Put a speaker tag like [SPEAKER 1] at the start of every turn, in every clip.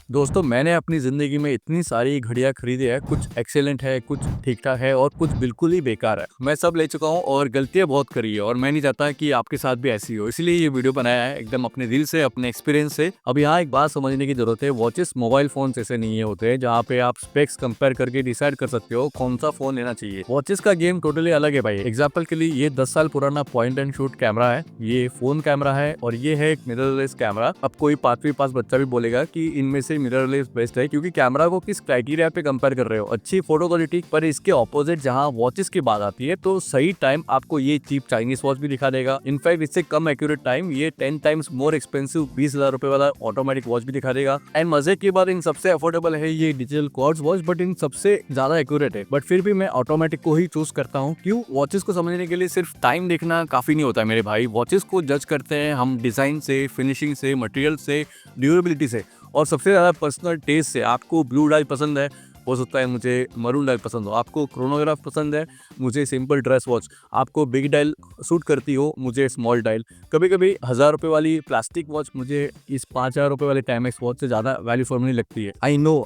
[SPEAKER 1] दोस्तों मैंने अपनी ज़िंदगी में इतनी सारी घड़ियाँ खरीदी है, कुछ एक्सीलेंट है, कुछ ठीक-ठाक है और कुछ बिल्कुल ही बेकार है। मैं सब ले चुका हूँ और गलतियाँ बहुत करी है और मैं नहीं चाहता कि आपके साथ भी ऐसी हो। इसीलिए ये वीडियो बनाया है एकदम अपने दिल से, अपने एक्सपीरियंस से। अब यहाँ एक बात समझने की ज़रूरत है, वॉचेस मोबाइल फ़ोन जैसे नहीं होते हैं, जहाँ पे आप स्पेक्स कंपेयर करके डिसाइड कर सकते हो कौन-सा फ़ोन लेना चाहिए। वॉचेस का गेम टोटली अलग है भाई। एग्ज़ाम्पल के लिए ये 10 साल पुराना पॉइंट एंड शूट कैमरा है, ये फ़ोन कैमरा है और ये है एक मिररलेस कैमरा। अब कोई 5वीं पास बच्चा भी बोलेगा कि इनमें से मिररलेस बेस्ट है, क्योंकि कैमरा को किस क्राइटेरिया पे कंपेयर कर रहे हो, अच्छी फोटो क्वालिटी। पर इसके ऑपोजिट जहां वॉचेस की बात आती है तो सही टाइम आपको ये चीप चाइनीज वॉच भी दिखा देगा। इनफैक्ट इससे कम एक्यूरेट टाइम ये 10 टाइम्स मोर एक्सपेंसिव 20,000 रुपए वाला ऑटोमेटिक वॉच भी दिखा देगा। एंड मजे की बात, इन सबसे अफोर्डेबल है ये digital quartz watch, but in सबसे ज्यादा एक्यूरेट है। बट फिर भी मैं ऑटोमेटिक को ही चूज करता हूँ। क्यों? वॉचेस को समझने के लिए सिर्फ टाइम देखना काफी नहीं होता मेरे भाई। वॉचेस को जज करते हैं हम डिजाइन से, फिनिशिंग से, मटेरियल से, ड्यूरेबिलिटी से और सबसे ज़्यादा पर्सनल टेस्ट से। आपको ब्लू डायल पसंद है, हो सकता है मुझे मरून डायल पसंद हो। आपको क्रोनोग्राफ पसंद है, मुझे सिंपल ड्रेस वॉच। आपको बिग डायल सूट करती हो, मुझे स्मॉल डायल। कभी कभी 1,000 रुपये वाली प्लास्टिक वॉच मुझे इस 5,000 रुपये वाले टाइमेक्स वॉच से ज़्यादा वैल्यू फॉर मनी लगती है। आई नो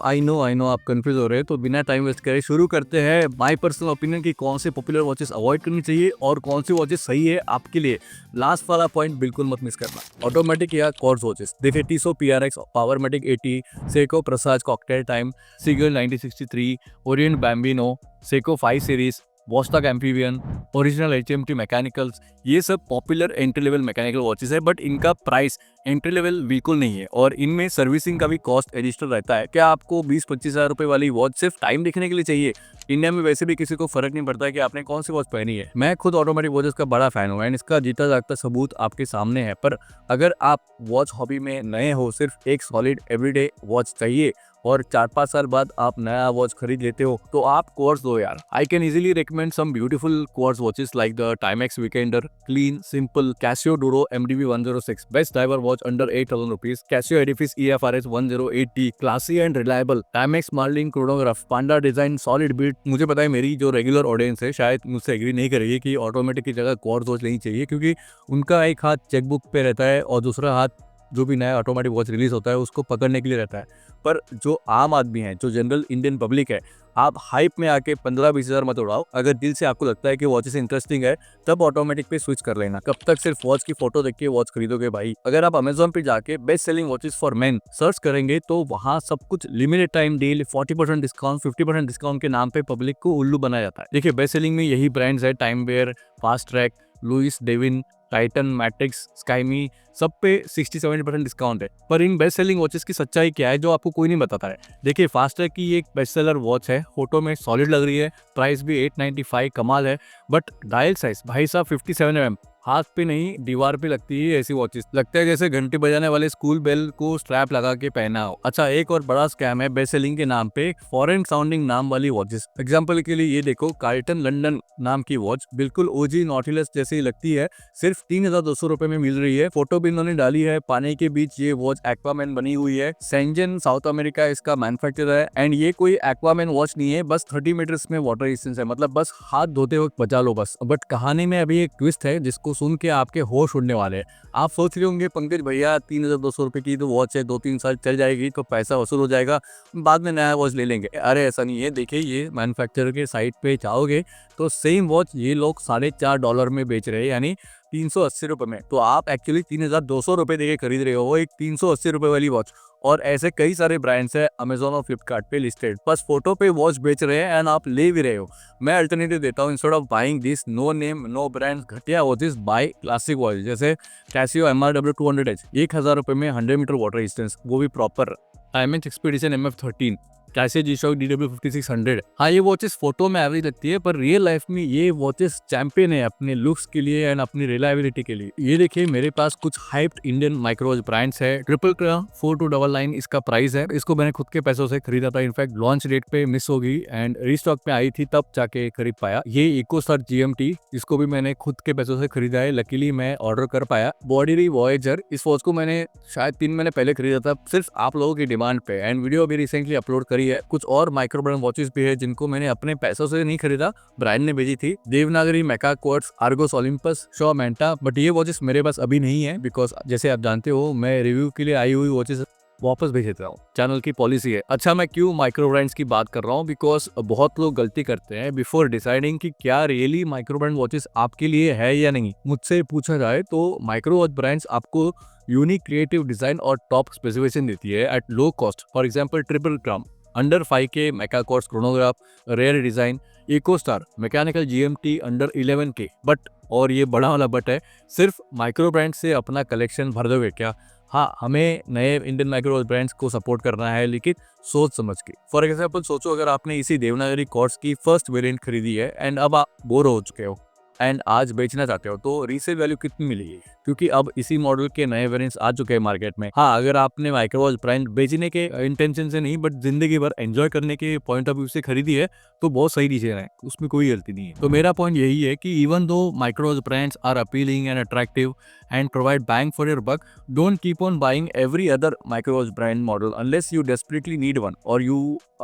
[SPEAKER 1] आप कंफ्यूज हो रहे हैं, तो बिना टाइम वेस्ट करे शुरू करते हैं माई पर्सनल ओपिनियन की कौन से पॉपुलर वॉचेस अवॉइड करनी चाहिए और कौन सी वॉचेस सही है आपके लिए। लास्ट वाला पॉइंट बिल्कुल मत मिस करना। ऑटोमेटिक या क्वार्ट्ज वॉचेस देखिए, Tissot PRX, Powermatic 80, Seiko Presage cocktail time, Seagull 1963, Orient Bambino, Seiko 5 series, Vostok Amphibian, original HMT mechanicals, ये सब popular entry level mechanical watches है। बट इनका प्राइस एंट्री लेवल बिल्कुल नहीं है और इनमें सर्विसिंग का भी कॉस्ट एडिशनल रहता है। क्या आपको 20-25 हज़ार रुपए वाली वॉच सिर्फ टाइम देखने के लिए चाहिए? इंडिया में वैसे भी किसी को फर्क नहीं पड़ता कि आपने कौन सी वॉच पहनी है। मैं खुद ऑटोमेटिक वॉचेस का बड़ा फैन हूँ एंड इसका जीता जागता सबूत आपके सामने है। पर अगर आप वॉच हॉबी में नए हो, सिर्फ एक सॉलिड एवरीडे वॉच चाहिए और 4-5 साल बाद आप नया वॉच खरीद लेते हो, तो आप क्वार्ट्ज दो यार। I can easily recommend some beautiful quartz watches like the Timex Weekender, clean simple, Casio Duro MDB 106, best diver watch under 8,000 rupees, Casio Edifice EFRS 108T, classy and reliable, Timex Marlin chronograph, panda design, solid build. मुझे पता है मेरी जो regular audience है शायद मुझसे agree नहीं करेगी कि ऑटोमेटिक की जगह क्वार्ट्ज वॉच लेनी चाहिए, क्योंकि उनका एक हाथ चेकबुक पे रहता है और दूसरा हाथ जो भी नया ऑटोमेटिक वॉच रिलीज होता है उसको पकड़ने के लिए रहता है। पर जो आम आदमी है, जो जनरल इंडियन पब्लिक है, आप हाइप में आके 15-20 हज़ार मत उड़ाओ। अगर दिल से आपको लगता है कि वॉचेस इंटरेस्टिंग है, तब ऑटोमेटिक पे स्विच कर लेना। कब तक सिर्फ वॉच की फोटो देख के वॉच खरीदोगे भाई? अगर आप अमेजोन पे जाके best selling watches for main search करेंगे तो वहाँ सब कुछ limited time deal, 40% discount, 50% discount के नाम पे पब्लिक को उल्लू बनाया जाता है। देखिए, बेस्ट सेलिंग में यही ब्रांड्स है, Timewear, Fastrack, Louis Devin, Titan, Matrix, Skmei, सब पे 60-70% डिस्काउंट है। पर इन बेस्ट सेलिंग वॉचेस की सच्चाई क्या है जो आपको कोई नहीं बताता है? देखिए, फास्ट्रैक की एक बेस्ट सेलर वॉच है, फोटो में सॉलिड लग रही है, प्राइस भी 895, कमाल है। बट डायल साइज भाई साहब 57 mm, हाथ पे नहीं दीवार पे लगती है ऐसी वॉचेस। लगता है जैसे घंटी बजाने वाले स्कूल बेल को स्ट्रैप लगा के पहना हो। अच्छा, एक और बड़ा स्कैम है बेस्ट सेलिंग के नाम पे फॉरेन साउंडिंग नाम वाली वॉचेस। एग्जांपल के लिए ये देखो, कार्ल्टन लंदन नाम की वॉच बिल्कुल OG नॉटिलस जैसी लगती है, सिर्फ 3,200 रुपए में मिल रही है। फोटो भी इन्होंने डाली है, पानी के बीच ये वॉच एक्वामैन बनी हुई है। सेंजन साउथ अमेरिका इसका मैन्युफैक्चरर है एंड ये कोई एक्वामैन वॉच नहीं है, बस 30 मीटर्स में वाटर रेजिस्टेंस है, मतलब बस हाथ धोते वक्त बचा लो बस। बट कहानी में अभी एक ट्विस्ट है जिसको सुन के आपके होश उड़ने वाले हैं। आप सोच रहे होंगे पंकज भैया 3,200 रुपए की तो वॉच है, 2-3 साल चल जाएगी तो पैसा वसूल हो जाएगा, बाद में नया वॉच ले लेंगे। अरे ऐसा नहीं है। देखिए, ये मैन्युफैक्चरर के साइट पे जाओगे तो सेम वॉच ये लोग $4.5 में बेच रहे हैं, यानी 380 रुपए में। तो आप एक्चुअली 3,200 रुपए देके खरीद रहे हो एक 380 रुपए वाली वॉच। और ऐसे कई सारे ब्रांड्स है अमेजोन और फ्लिपकार्ट पे लिस्टेड, बस फोटो पे वॉच बेच रहे हैं एंड आप ले भी रहे हो। मैं अल्टरनेटिव देता हूँ, instead of buying this no name no brand घटिया वॉचेस, बाय क्लासिक वॉच जैसे कैसियो MRW 200H, 1,000 रुपए में 100 मीटर वाटर रेजिस्टेंस, वो भी प्रॉपर। टाइमेक्स एक्सपीडिशन MF13, कैसे G-Shock DW5600। हाँ, ये वॉचेस फोटो में एवरेज लगती है, पर रियल लाइफ में ये वॉचेस चैंपियन है अपने लुक्स के लिए एंड अपनी रिलायबिलिटी के लिए। ये देखिए, मेरे पास कुछ हाइप्ड इंडियन माइक्रोवॉच ब्रांड्स है। ट्रिपल क्रा 4299 इसका प्राइस है। इसको मैंने खुद के पैसों से खरीदा था, इनफैक्ट लॉन्च डेट पे मिस हो गई एंड रीस्टॉक में आई थी तब जाके खरीद पाया। ये इकोसर्च GMT, इसको भी मैंने खुद के पैसों से खरीदा है, लकीली मैं ऑर्डर कर पाया। बॉडीरी वॉयेजर, इस वॉच को मैंने शायद 3 महीने पहले खरीदा था, सिर्फ आप लोगों की डिमांड पे, एंड वीडियो भी रिसेंटली अपलोड करी है। कुछ और माइक्रो ब्रांड वॉचेस भी है जिनको मैंने अपने पैसों से नहीं खरीदा, ब्रांड ने भेजी थी। Devanagari, meca quartz, Argos Olympus, शॉ मेंटा। बट ये वॉचेस मेरे पास अभी नहीं है बिकॉज जैसे आप जानते हो मैं रिव्यू के लिए आई हुई वॉचेस वापस भेज देता हूँ। चैनल की पॉलिसी है। अच्छा, मैं क्यों माइक्रो ब्रांड्स की बात कर रहा हूँ? बिकॉज बहुत लोग गलती करते हैं बिफोर डिसाइडिंग कि क्या रियली माइक्रो ब्रांड वॉचेस आपके लिए है या नहीं। मुझसे पूछा जाए तो माइक्रो वॉच ब्रांड्स आपको यूनिक क्रिएटिव डिजाइन और टॉप स्पेसिफिकेशन देती है at low cost. For example triple gram under 5K meca quartz chronograph, rare design, eco star mechanical GMT under 11K। But, और ये बड़ा वाला बट है, सिर्फ माइक्रो ब्रांड से अपना कलेक्शन भर दोगे क्या? हाँ, हमें नए इंडियन माइक्रो ब्रांड्स को सपोर्ट करना है, लेकिन सोच समझ के। फॉर एग्जाम्पल सोचो, अगर आपने इसी देवनागरी क्वार्ट्ज की फर्स्ट वेरिएंट खरीदी है एंड अब आप बोर हो चुके हो एंड आज बेचना चाहते हो, तो रीसेल वैल्यू कितनी मिलेगी? क्योंकि अब इसी मॉडल के नए वेरिएंट्स आ चुके हैं मार्केट में। हाँ, अगर आपने माइक्रोवॉच ब्रांड बेचने के इंटेंशन से नहीं, बट जिंदगी भर एंजॉय करने के पॉइंट ऑफ व्यू से खरीदी है, तो बहुत सही डिसीजन है, उसमें कोई गलती नहीं है। तो मेरा पॉइंट यही है कि even though micro watch brands are appealing and attractive and provide bang for your buck, don't keep on buying every other microwatch brand model unless you desperately need one or you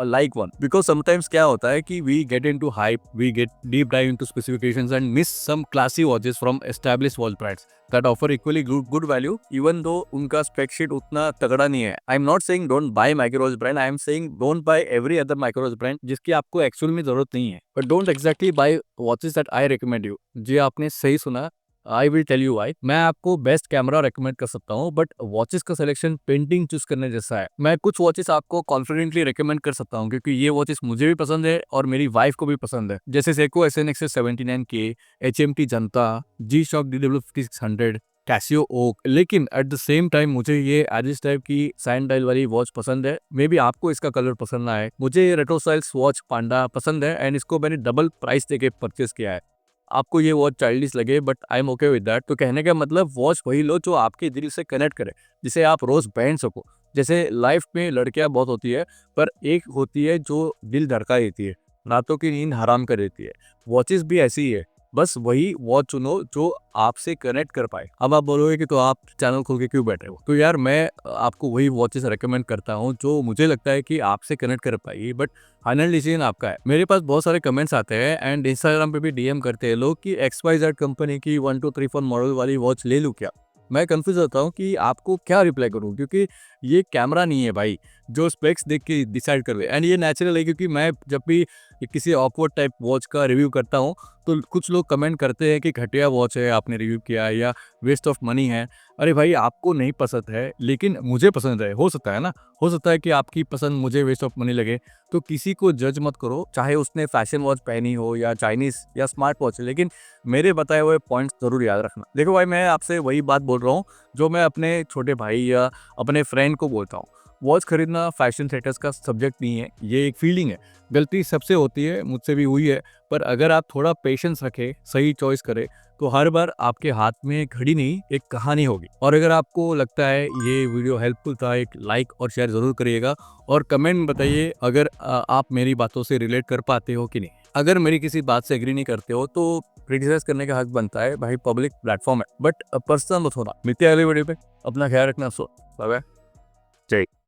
[SPEAKER 1] like one. Because sometimes क्या होता है कि we get into hype, we get deep dive into specifications and miss some classy watches from established watch brands that offer equally good value even though उनका spec sheet उतना तगड़ा नहीं है. I'm not saying don't buy microwatch brand, I am saying don't buy every other microwatch brand जिसकी आपको actual में जरूरत नहीं है. But don't exactly buy watches that I recommend you. जी, आपने सही सुना, I will tell you why. मैं आपको बेस्ट कैमरा रेकमेंड कर सकता हूँ, बट वॉचेस का सिलेक्शन पेंटिंग चूज करने जैसा है। मैं कुछ वॉचेस आपको कॉन्फिडेंटली रेकमेंड कर सकता हूँ क्योंकि ये वॉचेस मुझे भी पसंद है और मेरी वाइफ को भी पसंद है, जैसे सेको SNXS 79K, HMT जनता, G-Shock DW5600, कैसियो ओक। लेकिन एट द सेम टाइम मुझे ये एजिस टाइप की साइन डायल वाली वॉच पसंद है। मे बी आपको इसका कलर पसंद ना आए। मुझे ये रेट्रो स्टाइल्स वॉच पांडा पसंद है एंड इसको मैंने डबल प्राइस देके परचेस किया है। आपको ये वॉच चाइल्डिश लगे, but I am okay with that. तो कहने का मतलब, वॉच वही लो जो आपके दिल से कनेक्ट करे, जिसे आप रोज पहन सको। जैसे लाइफ में लड़कियां बहुत होती है, पर एक होती है जो दिल धड़का देती है, रातों की नींद हराम कर देती है। वॉचेस भी ऐसी ही है, बस वही वॉच चुनो जो आपसे कनेक्ट कर पाए। अब आप बोलोगे कि तो आप चैनल खोल के क्यों बैठे हो? तो यार, मैं आपको वही वॉचेस रेकमेंड करता हूँ जो मुझे लगता है कि आपसे कनेक्ट कर पाएगी, बट फाइनल डिसीजन आपका है। मेरे पास बहुत सारे कमेंट्स आते हैं एंड इंस्टाग्राम पे भी DM करते हैं लोग कि XYZ कंपनी की 1234 मॉडल वाली वॉच ले लूँ क्या? मैं कंफ्यूज होता हूँ कि आपको क्या रिप्लाई करूँ, क्योंकि ये कैमरा नहीं है भाई जो स्पेक्स देख के डिसाइड कर ले। एंड ये नेचुरल है, क्योंकि मैं जब भी किसी ऑकवर्ड टाइप वॉच का रिव्यू करता हूँ तो कुछ लोग कमेंट करते हैं कि घटिया वॉच है आपने रिव्यू किया है या वेस्ट ऑफ मनी है। अरे भाई, आपको नहीं पसंद है लेकिन मुझे पसंद है, हो सकता है ना, हो सकता है कि आपकी पसंद मुझे वेस्ट ऑफ मनी लगे। तो किसी को जज मत करो, चाहे उसने फैशन वॉच पहनी हो या चाइनीज या स्मार्ट वॉच, लेकिन मेरे बताए हुए पॉइंट्स जरूर याद रखना। देखो भाई, मैं आपसे वही बात बोल रहा हूँ जो मैं अपने छोटे भाई या अपने फ्रेंड को बोलता हूँ। वॉच खरीदना फैशन स्टेटस का सब्जेक्ट नहीं है, ये एक फीलिंग है। गलती सबसे होती है, मुझसे भी हुई है, पर अगर आप थोड़ा पेशेंस रखें, सही चॉइस करें, तो हर बार आपके हाथ में घड़ी नहीं, एक कहानी होगी। और अगर आपको लगता है ये वीडियो हेल्पफुल था, एक लाइक और शेयर जरूर करिएगा और कमेंट में बताइए अगर आप मेरी बातों से रिलेट कर पाते हो कि नहीं। अगर मेरी किसी बात से एग्री नहीं करते हो तो क्रिटिसाइज करने का हक बनता है भाई, पब्लिक प्लेटफॉर्म है, बट पर्सनल मत होना। मिलते हैं अगले वीडियो पे, अपना ख्याल रखना। सो बाय बाय।